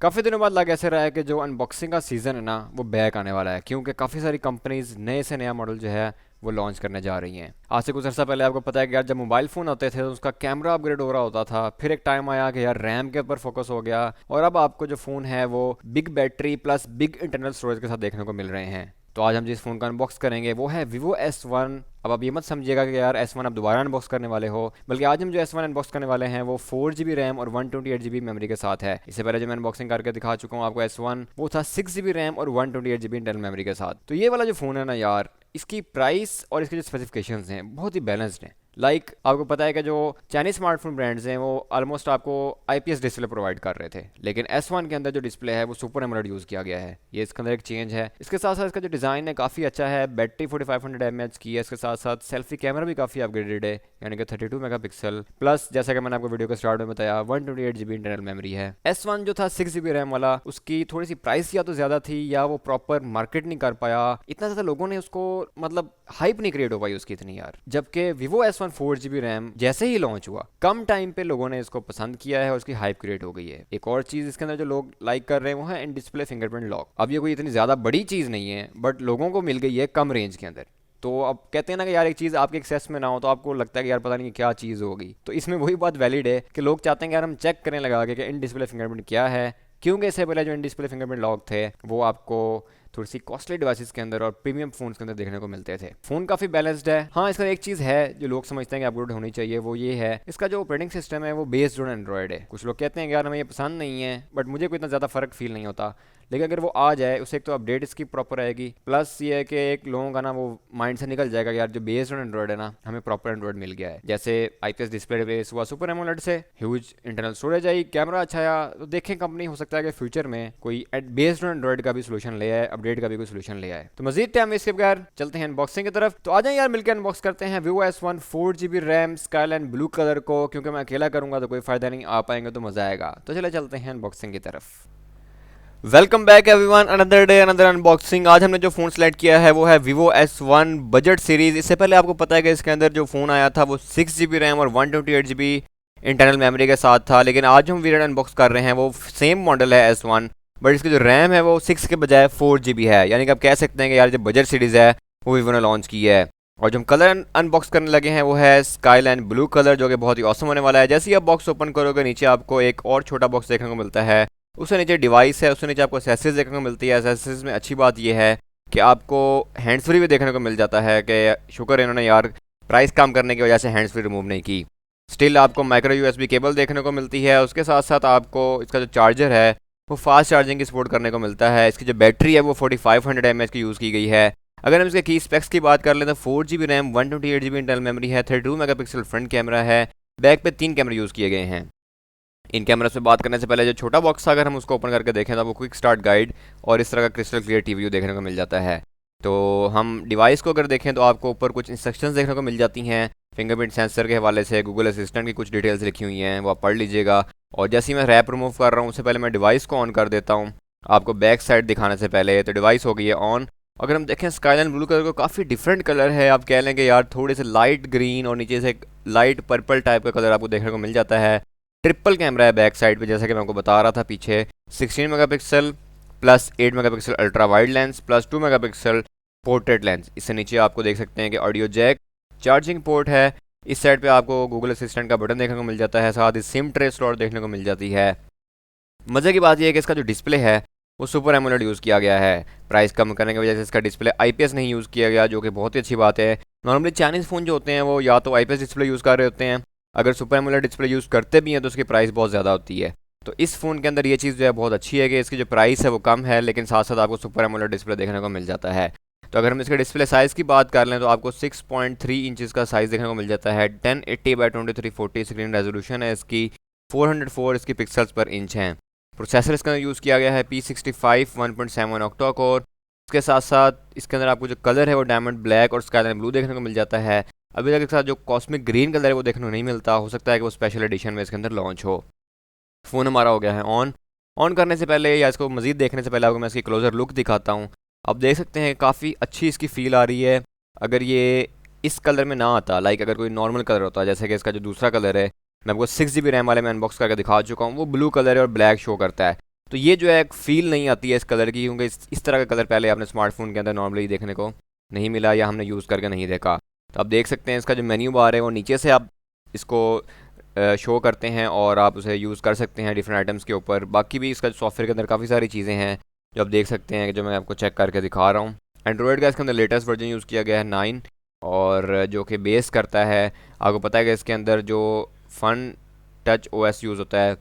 काफ़ी दिनों बाद लग ऐसे रहा है कि जो अनबॉक्सिंग का सीज़न है ना वो बैक आने वाला है, क्योंकि काफ़ी सारी कंपनीज नए से नया मॉडल जो है वो लॉन्च करने जा रही हैं। आज से कुछ अर्सा पहले आपको पता है कि यार जब मोबाइल फ़ोन आते थे तो उसका कैमरा अपग्रेड हो रहा होता था, फिर एक टाइम आया कि यार रैम के ऊपर फोकस हो गया, और अब आपको जो फ़ोन है वो big battery plus big internal storage के साथ देखने को मिल रहे हैं। तो आज हम जिस फ़ोन का अनबॉक्स करेंगे वो है Vivo S1। अब आप ये मत समझिएगा कि यार S1 आप दोबारा अनबॉक्स करने वाले हो, बल्कि आज हम जो S1 अनबॉक्स करने वाले हैं वो 4 GB रैम और 128 GB मेमोरी के साथ है। इससे पहले जो मैं अनबॉक्सिंग करके दिखा चुका हूँ आपको S1, वो था 6 GB रैम और 128 GB इंटरनल मेमोरी के साथ। तो ये वाला जो फ़ोन है ना यार, इसकी प्राइस और इसके जो स्पेसिफिकेशंस हैं बहुत ही बैलेंस्ड हैं। आपको पता है कि जो चाइनीज स्मार्टफोन ब्रांड्स हैं वो ऑलमोस्ट आपको आईपीएस डिस्प्ले प्रोवाइड कर रहे थे, लेकिन S1 के अंदर जो डिस्प्ले है वो सुपर एमोलेड यूज़ किया गया है। ये इसके अंदर एक चेंज है। इसके साथ साथ इसका जो डिज़ाइन है काफ़ी अच्छा है। बैटरी 4500 mAh की है। इसके साथ साथ सेल्फी कैमरा भी काफ़ी अपग्रेडेड है, यानी कि 32 मेगापिक्सल प्लस, जैसा कि मैंने आपको वीडियो के स्टार्ट में बताया, 128 GB इंटरनल मेमोरी है। S1 जो था 6 GB रैम वाला, उसकी थोड़ी सी प्राइस या तो ज़्यादा थी या वो प्रॉपर मार्केट नहीं कर पाया, इतना ज़्यादा लोगों ने उसको मतलब हाइप नहीं क्रिएट हो पाई उसकी इतनी यार। जबकि Vivo S1 4 GB रैम जैसे ही लॉन्च हुआ, कम टाइम पे लोगों ने इसको पसंद किया है और उसकी हाइप क्रिएट हो गई है। एक और चीज़ इसके अंदर जो लोग लाइक कर रहे हैं वो है इन डिस्प्ले फिंगरप्रिंट लॉक। अब ये कोई इतनी ज़्यादा बड़ी चीज़ नहीं है, बट लोगों को मिल गई है कम रेंज के अंदर। तो अब कहते हैं ना कि यार एक चीज़ आपके एक्सेस में ना हो तो आपको लगता है कि यार पता नहीं क्या चीज़ होगी। तो इसमें वही बात वैलिड है कि लोग चाहते हैं कि यार हम चेक करें लगा के कि इन डिस्प्ले फिंगरप्रिंट क्या है, क्योंकि इससे पहले जो इन डिस्प्ले फिंगरप्रिंट लॉक थे वो आपको थोड़ी सी कॉस्टली डिवाइसेस के अंदर और प्रीमियम फोन्स के अंदर देखने को मिलते थे। फोन काफ़ी बैलेंस्ड है। हाँ, इसका एक चीज़ है जो लोग समझते हैं कि अपग्रेड होनी चाहिए, वो ये है इसका जो ऑपरेटिंग सिस्टम है वो बेस्ड ऑन एंड्रॉयड है। कुछ लोग कहते हैं कि यार हमें ये पसंद नहीं है, बट मुझे कोई इतना ज़्यादा फ़र्क फील नहीं होता। लेकिन अगर वो आ जाए उससे एक तो अपडेट इसकी प्रॉपर आएगी, प्लस ये है कि एक लोगों का ना वो माइंड से निकल जाएगा कि यार जो बेस्ड ऑन एंड्रॉयड है ना, हमें प्रॉपर एंड्रॉयड मिल गया है। जैसे आईपीएस डिस्प्ले रिप्लेस हुआ सुपर एमोलेड से, ह्यूज इंटरनल स्टोरेज आई, कैमरा अच्छा आया। तो देखें कंपनी हो सकता है कि फ्यूचर में कोई बेस्ड ऑन एंड्रॉयड का भी सोल्यूशन ले आए, अपडेट का भी कोई सोल्यूशन ले आए। तो मजीद टाइम इसके बगैर चलते हैं अनबॉक्सिंग की तरफ। तो आ जाए यार मिलकर अनबॉक्स करते हैं Vivo S1 4 GB RAM skyline blue colour को, क्योंकि मैं अकेला करूंगा तो कोई फायदा नहीं, आ पाएंगे तो मजा आएगा। तो चले चलते हैं अनबॉक्सिंग की तरफ। Welcome back everyone, another day another unboxing. आज हमने जो फ़ोन सेलेक्ट किया है वो है Vivo S1 बजट सीरीज़। इससे पहले आपको पता है कि इसके अंदर जो फ़ोन आया था वो 6 GB रैम और 128 GB इंटरनल मेमोरी के साथ था, लेकिन आज हम वीडियो अनबॉक्स कर रहे हैं वो सेम मॉडल है S1, बट इसकी जो रैम है वो 6 के बजाय 4 GB है। यानी कि आप कह सकते हैं कि यार जो बजट सीरीज़ है वो Vivo ने लॉन्च की है। और जो हम कलर अनबॉक्स करने लगे हैं वो है स्काईलाइन ब्लू कलर, जो कि बहुत ही औसम होने वाला है। जैसे ही आप बॉक्स ओपन करोगे नीचे आपको एक और छोटा बॉक्स देखने को मिलता है, उससे नीचे डिवाइस है, उससे नीचे आपको एसेसरीज देखने को मिलती है। एसेसरीज में अच्छी बात यह है कि आपको हैंड्स फ्री भी देखने को मिल जाता है, कि शुक्र है इन्होंने यार प्राइस कम करने की वजह से हैंड्स फ्री रिमूव नहीं की। स्टिल आपको माइक्रो यूएसबी केबल देखने को मिलती है। उसके साथ साथ आपको इसका जो चार्जर है वो फास्ट चार्जिंग की सपोर्ट करने को मिलता है। इसकी जो बैटरी है वो 4500 mAh की यूज़ की गई है। अगर हम इसके की स्पेक्स की बात कर लें तो 4 GB RAM, 128 GB internal memory है, 32 मेगापिक्सल फ्रंट कैमरा है, बैक पे 3 कैमरे यूज़ किए गए हैं। इन कैमरा से बात करने से पहले जो छोटा बॉक्स था अगर हम उसको ओपन करके देखें तो वो क्विक स्टार्ट गाइड और इस तरह का क्रिस्टल क्लियर टीवी देखने को मिल जाता है। तो हम डिवाइस को अगर देखें तो आपको ऊपर कुछ इंस्ट्रक्शंस देखने को मिल जाती हैं। फिंगरप्रिंट सेंसर के हवाले से गूगल असिस्टेंट की कुछ डिटेल्स लिखी हुई हैं, वो आप पढ़ लीजिएगा। और जैसे ही मैं रैप रिमूव कर रहा हूँ उससे पहले मैं डिवाइस को ऑन कर देता हूँ आपको बैक साइड दिखाने से पहले। तो डिवाइस हो गई है ऑन। अगर हम देखें स्काईलाइन ब्लू कलर को, काफ़ी डिफरेंट कलर है। आप कह लें कि यार थोड़े से लाइट ग्रीन और नीचे से लाइट पर्पल टाइप का कलर आपको देखने को मिल जाता है। ट्रिपल कैमरा है बैक साइड पे, जैसा कि मैं आपको बता रहा था पीछे। 16 megapixel plus 8 megapixel ultra wide lens plus 2 megapixel portrait lens. इससे नीचे आपको देख सकते हैं कि ऑडियो जैक, चार्जिंग पोर्ट है। इस साइड पे आपको गूगल असिस्टेंट का बटन देखने को मिल जाता है, साथ ही सिम ट्रे स्लॉट देखने को मिल जाती है। मज़े की बात यह है कि इसका जो डिस्प्ले है वो सुपर एमोलेड यूज़ किया गया है। प्राइस कम करने की वजह से इसका डिस्प्ले आईपीएस नहीं यूज़ किया गया, जो कि बहुत ही अच्छी बात है। नॉर्मली चाइनीज़ फ़ोन जो होते हैं वो या तो आईपीएस डिस्प्ले यूज़ कर रहे होते हैं, अगर सुपर एमोलेड डिस्प्ले यूज़ करते भी हैं तो उसकी प्राइस बहुत ज़्यादा होती है। तो इस फ़ोन के अंदर ये चीज़ जो है बहुत अच्छी है कि इसकी जो प्राइस है वो कम है, लेकिन साथ साथ आपको सुपर एमोलेड डिस्प्ले देखने को मिल जाता है। तो अगर हम इसके डिस्प्ले साइज़ की बात कर लें तो आपको 6.3 इंचज़ का साइज़ देखने को मिल जाता है। 1080x2340 स्क्रीन रेजोल्यूशन है इसकी, 404 इसकी पिक्सल्स पर इंच हैं। प्रोसेसर इसके अंदर यूज़ किया गया है P65 1.7 ऑक्टा कोर। इसके साथ साथ इसके अंदर आपको जो कलर है वो डायमंड ब्लैक और स्काईलाइन ब्लू देखने को मिल जाता है। अभी तक इसके साथ जो कॉस्मिक ग्रीन कलर है वो देखने को नहीं मिलता, हो सकता है कि वो स्पेशल एडिशन में इसके अंदर लॉन्च हो। फ़ोन हमारा हो गया है ऑन करने से पहले या इसको मज़ीद देखने से पहले आपको मैं इसकी क्लोजर लुक दिखाता हूँ। आप देख सकते हैं काफ़ी अच्छी इसकी फ़ील आ रही है। अगर ये इस कलर में ना आता, लाइक अगर कोई नॉर्मल कलर होता, जैसे कि इसका जो दूसरा कलर है मैं आपको 6 GB रैम वाले में अनबॉक्स करके दिखा चुका हूँ, वो ब्लू कलर है और ब्लैक शो करता है। तो ये जो है एक फील नहीं आती है इस कलर की, क्योंकि इस तरह का कलर पहले आपने स्मार्टफोन के अंदर नॉर्मली देखने को नहीं मिला या हमने यूज़ करके नहीं देखा। तो आप देख सकते हैं इसका जो मेन्यू बार है वो नीचे से आप इसको शो करते हैं और आप उसे यूज़ कर सकते हैं डिफरेंट आइटम्स के ऊपर। बाकी भी इसका सॉफ्टवेयर के अंदर काफ़ी सारी चीज़ें हैं जो आप देख सकते हैं, जो मैं आपको चेक करके दिखा रहा हूँ। एंड्रॉयड का इसके अंदर लेटेस्ट वर्जन यूज़ किया गया है 9, और जो कि बेस करता है, आपको पता है कि इसके अंदर जो फन टच ओएस यूज़ होता है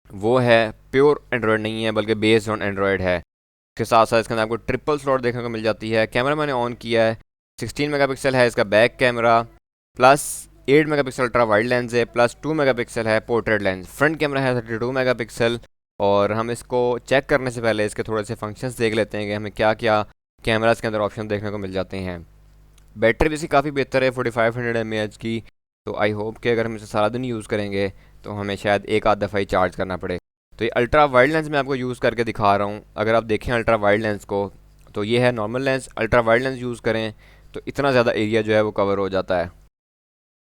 वो है प्योर एंड्रॉयड नहीं है, बल्कि बेस्ड ऑन एंड्रॉयड है। इसके साथ साथ इसके अंदर आपको ट्रिपल स्लॉट देखने को मिल जाती है। कैमरा मैंने ऑन किया है, 16 मेगापिक्सल है इसका back camera, plus 8 megapixel ultra wide lens है, प्लस 2 मेगापिक्सल है पोर्ट्रेट लेंस। फ्रंट कैमरा है 32 मेगापिक्सल। और हम इसको चेक करने से पहले इसके थोड़े से फंक्शंस देख लेते हैं कि हमें क्या क्या कैमरास के अंदर ऑप्शन देखने को मिल जाते हैं। बैटरी भी इसकी काफ़ी बेहतर है 4500 mAh की। तो आई होप कि अगर हम इसे सारा दिन यूज़ करेंगे तो हमें शायद एक आध दफ़ा ही चार्ज करना पड़े। तो ये अल्ट्रा वाइड लेंस मैं आपको यूज़ करके दिखा रहा हूँ। अगर आप देखें अल्ट्रा वाइड लेंस को, तो ये है normal lens. Ultra wide lens use करें तो इतना ज़्यादा एरिया जो है वो कवर हो जाता है।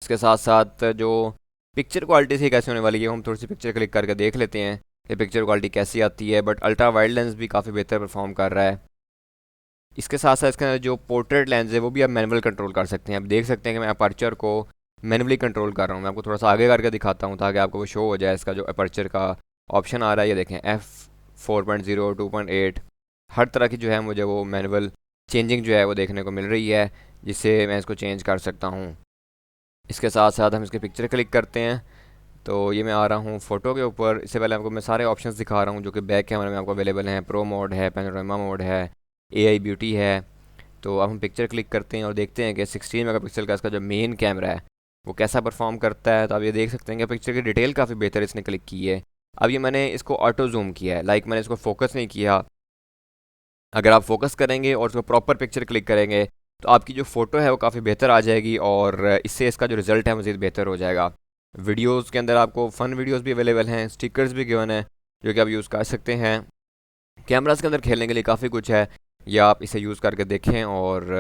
इसके साथ साथ जो पिक्चर क्वालिटी थी कैसी होने वाली है, हम थोड़ी सी पिक्चर क्लिक करके देख लेते हैं कि पिक्चर क्वालिटी कैसी आती है। बट अल्ट्रा वाइड लेंस भी काफ़ी बेहतर परफॉर्म कर रहा है। इसके साथ साथ इसके अंदर जो पोर्ट्रेट लेंस है वो भी आप मैनुअल कंट्रोल कर सकते हैं। आप देख सकते हैं कि मैं अपर्चर को मैनुअली कंट्रोल कर रहा हूँ। मैं आपको थोड़ा सा आगे करके दिखाता हूँ ताकि आपको वो शो हो जाए। इसका जो अपर्चर का ऑप्शन आ रहा है, ये देखें f4.0 2.8 हर तरह की जो है मुझे वो मैनुअल चेंजिंग जो है वो देखने को मिल रही है, जिससे मैं इसको चेंज कर सकता हूँ। इसके साथ साथ हम इसकी पिक्चर क्लिक करते हैं तो ये मैं आ रहा हूँ फ़ोटो के ऊपर। इससे पहले आपको मैं सारे ऑप्शंस दिखा रहा हूँ जो कि बैक कैमरा में आपको अवेलेबल हैं। प्रो मोड है, पैनोरामा मोड है, एआई ब्यूटी है। तो अब हम पिक्चर क्लिक करते हैं और देखते हैं कि 16 मेगापिक्सल का इसका जो मेन कैमरा है वो कैसा परफॉर्म करता है। तो आप ये देख सकते हैं कि पिक्चर की डिटेल काफ़ी बेहतर इसने क्लिक की है। अब ये मैंने इसको ऑटो जूम किया है, लाइक मैंने इसको फोकस नहीं किया। अगर आप फोकस करेंगे और उसको प्रॉपर पिक्चर क्लिक करेंगे तो आपकी जो फ़ोटो है वो काफ़ी बेहतर आ जाएगी और इससे इसका जो रिज़ल्ट है मज़ीद बेहतर हो जाएगा। वीडियोस के अंदर आपको फ़न वीडियोस भी अवेलेबल हैं, स्टिकर्स भी गिवन है जो कि आप यूज़ कर सकते हैं। कैमरास के अंदर खेलने के लिए काफ़ी कुछ है, या आप इसे यूज़ करके देखें। और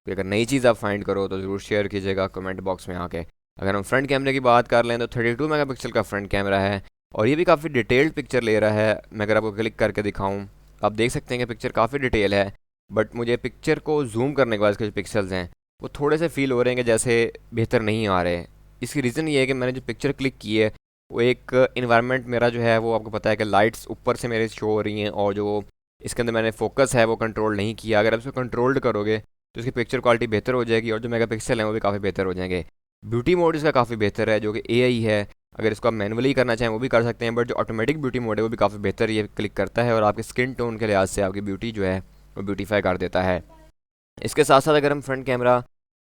अगर नई चीज़ आप फाइंड करो तो ज़रूर शेयर कीजिएगा कमेंट बॉक्स में आके। अगर हम फ्रंट कैमरे की बात कर लें तो 32 मेगापिक्सल का फ्रंट कैमरा है और ये भी काफ़ी डिटेल्ड पिक्चर ले रहा है। मैं अगर आपको क्लिक करके दिखाऊँ, आप देख सकते हैं कि पिक्चर काफ़ी डिटेल है। बट मुझे पिक्चर को जूम करने के बाद इसके जो पिक्सल्स हैं वो थोड़े से फील हो रहे हैं कि जैसे बेहतर नहीं आ रहे हैं। इसकी रीज़न ये है कि मैंने जो पिक्चर क्लिक की है वो एक इन्वायरमेंट मेरा जो है वो आपको पता है कि लाइट्स ऊपर से मेरे शो हो रही हैं, और जो इसके अंदर मैंने फोकस है वो कंट्रोल नहीं किया। अगर आप इसको कंट्रोल्ड करोगे तो इसकी पिक्चर क्वालिटी बेहतर हो जाएगी और जो मेगापिक्सल हैं वो भी काफ़ी बेहतर हो जाएंगे। ब्यूटी मोड इसका काफ़ी बेहतर है जो कि एआई है। अगर इसको आप मैनुअली करना चाहें वो भी कर सकते हैं, बट जो ऑटोमेटिक ब्यूटी मोड है वो भी काफ़ी बेहतर ये क्लिक करता है और आपके स्किन टोन के लिहाज से आपकी ब्यूटी जो है वो ब्यूटीफाई कर देता है। इसके साथ साथ अगर हम फ्रंट कैमरा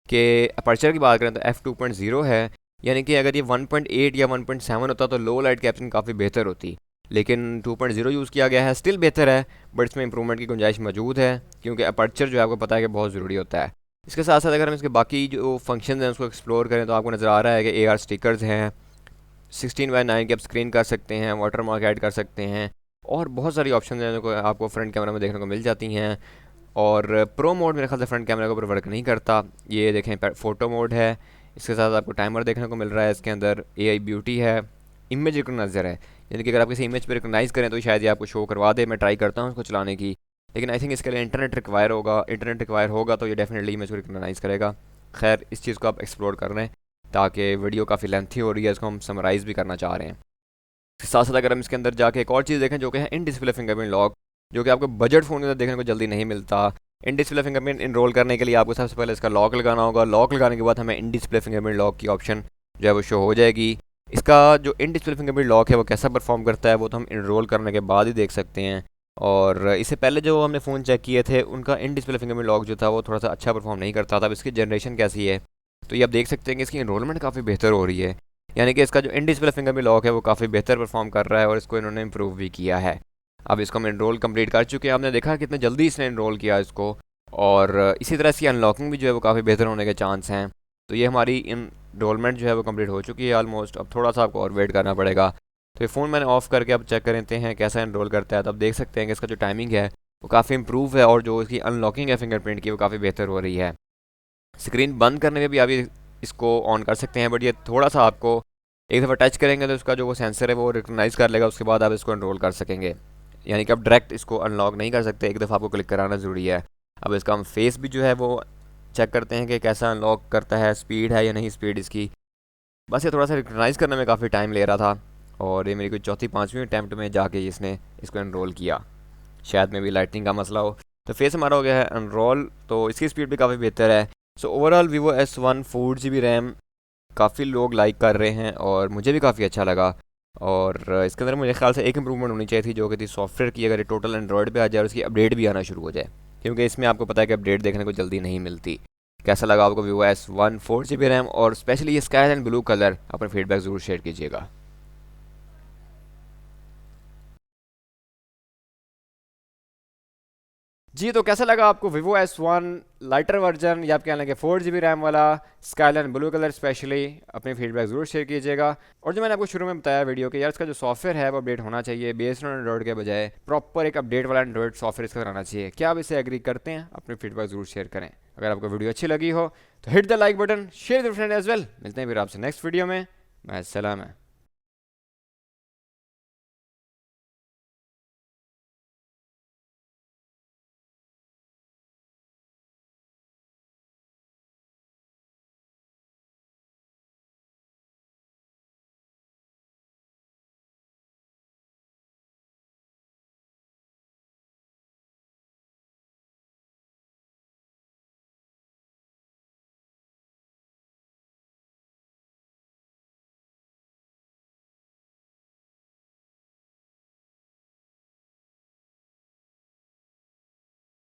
के अपर्चर की बात करें तो f2.0 है, यानी कि अगर ये 1.8 या 1.7 होता तो लो लाइट कैप्चरिंग काफ़ी बेहतर होती। लेकिन 2.0 यूज़ किया गया है, स्टिल बेहतर है बट इसमें इंप्रूवमेंट की गुंजाइश मौजूद है क्योंकि अपर्चर जो है आपको पता है कि बहुत ज़रूरी होता है। इसके साथ साथ अगर हम इसके बाकी जो फंक्शन हैं उसको एक्सप्लोर करें तो आपको नज़र आ रहा है कि AR स्टिकर्स हैं, 16:9 की आप स्क्रीन कर सकते हैं, वाटर मार्क ऐड कर सकते हैं और बहुत सारी ऑप्शन हैं जो आपको फ्रंट कैमरा में देखने को मिल जाती हैं। और प्रो मोड मेरे ख्याल से फ्रंट कैमरा के ऊपर वर्क नहीं करता। ये देखें फ़ोटो मोड है, इसके साथ आपको टाइमर देखने को मिल रहा है। इसके अंदर एआई ब्यूटी है, इमेज रिकग्नाइजर है, यानी कि अगर आप किसी इमेज पे रिकग्नाइज करें तो शायद ये आपको शो करवा दे। मैं ट्राई करता हूँ उसको चलाने की, लेकिन आई थिंक इसके लिए इंटरनेट रिक्वायर होगा। इंटरनेट रिक्वायर होगा तो ये डेफिनेटली इमेज को रिकग्नाइज करेगा। खैर इस चीज़ को आप एक्सप्लोर कर रहे हैं ताकि वीडियो काफ़ी लेंथी हो रही है, इसको हम समराइज़ भी करना चाह रहे हैं। साथ साथ अगर हम इसके अंदर जाके एक और चीज़ देखें जो कि है इन डिस्प्ले फिंगरप्रिंट लॉक, जो कि आपको बजट फ़ोन के अंदर देखने को जल्दी नहीं मिलता। इन डिस्प्ले फिंगरप्रिंट इनरोल करने के लिए आपको सबसे पहले इसका लॉक लगाना होगा। लॉक लगाने के बाद हमें इन डिस्प्ले फिंगरप्रिंट लॉक की ऑप्शन जो है वो शो हो जाएगी। इसका जो इन डिस्प्ले फिंगरप्रिंट लॉक है वो कैसा परफॉर्म करता है वो तो हम इनरोल करने के बाद ही देख सकते हैं। और इससे पहले जो हमने फ़ोन चेक किए थे उनका इन डिस्प्ले फिंगरप्रिंट लॉक जो था वो थोड़ा सा अच्छा परफॉर्म नहीं करता था। अब इसकी जनरेशन कैसी है तो ये आप देख सकते हैं कि इसकी इनरोलमेंट काफ़ी बेहतर हो रही है, यानी कि इसका जो इन डिस्प्ले फिंगरप्रिंट लॉक है वो काफ़ी बेहतर परफॉर्म कर रहा है और इसको इन्होंने इम्प्रूव भी किया है। अब इसको हम इनरोल कंप्लीट कर चुके हैं, आपने देखा कितने जल्दी इसने इनरोल किया इसको। और इसी तरह इसकी अनलॉकिंग भी जो है वो काफ़ी बेहतर होने के चांस हैं। तो ये हमारी इनरोलमेंट जो है वो कंप्लीट हो चुकी है ऑलमोस्ट। अब थोड़ा सा आपको और वेट करना पड़ेगा। तो ये फ़ोन मैंने ऑफ़ करके अब चेक कर लेते हैं कैसा इनरोल करता है। तो अब देख सकते हैं कि इसका जो टाइमिंग है वो काफ़ी इंप्रूव है और जो इसकी अनलॉकिंग है फिंगरप्रिंट की वो काफ़ी बेहतर हो रही है। स्क्रीन बंद करने में भी आप इसको ऑन कर सकते हैं, बट ये थोड़ा सा आपको एक दफ़ा टच करेंगे तो उसका जो वो सेंसर है वो रिकगनाइज़ कर लेगा, उसके बाद आप इसको इनरोल कर सकेंगे। यानी कि आप डायरेक्ट इसको अनलॉक नहीं कर सकते, एक दफ़ा आपको क्लिक कराना ज़रूरी है। अब इसका हम फेस भी जो है वो चेक करते हैं कि कैसा अनलॉक करता है, स्पीड है या नहीं स्पीड इसकी। बस ये थोड़ा सा रिकगनाइज़ करने में काफ़ी टाइम ले रहा था, और ये मेरी कोई चौथी पाँचवीं अटैम्प्ट में जाके इसने इसको एनरोल किया, शायद में भी लाइटनिंग का मसला हो। तो फेस हमारा हो गया है एनरोल, तो इसकी स्पीड भी काफ़ी बेहतर है। So overall Vivo S1 4 GB RAM काफ़ी लोग लाइक कर रहे हैं और मुझे भी काफ़ी अच्छा लगा। और इसके अंदर मुझे ख्याल से एक इंप्रूवमेंट होनी चाहिए थी, जो कि थी सॉफ्टवेयर की। अगर ये टोटल एंड्रॉयड पे आ जाए और उसकी अपडेट भी आना शुरू हो जाए, क्योंकि इसमें आपको पता है कि अपडेट देखने को जल्दी नहीं मिलती। कैसा लगा आपको वीवो S1 4 GB रैम और स्पेशली ये स्काई एंड ब्लू कलर? अपने फीडबैक ज़रूर शेयर कीजिएगा। जी, तो कैसा लगा आपको वीवो S1 लाइटर वर्जन, या आप कह लें कि 4 GB रैम वाला स्काईलाइन ब्लू कलर स्पेशली? अपने फीडबैक ज़रूर शेयर कीजिएगा। और जो मैंने आपको शुरू में बताया वीडियो कि यार इसका जो सॉफ्टवेयर है वो अपडेट होना चाहिए, बेस्ड ऑन एंड्रॉइड के बजाय प्रॉपर एक अपडेट वाला एंड्रॉइड सॉफ्टवेयर इसका आना चाहिए। क्या आप इसे एग्री करते हैं? अपनी फीडबैक ज़रूर शेयर करें। अगर आपको वीडियो अच्छी लगी हो तो hit the like button, share the friend as well. मिलते हैं फिर आपसे नेक्स्ट वीडियो में। मैं सलाम है।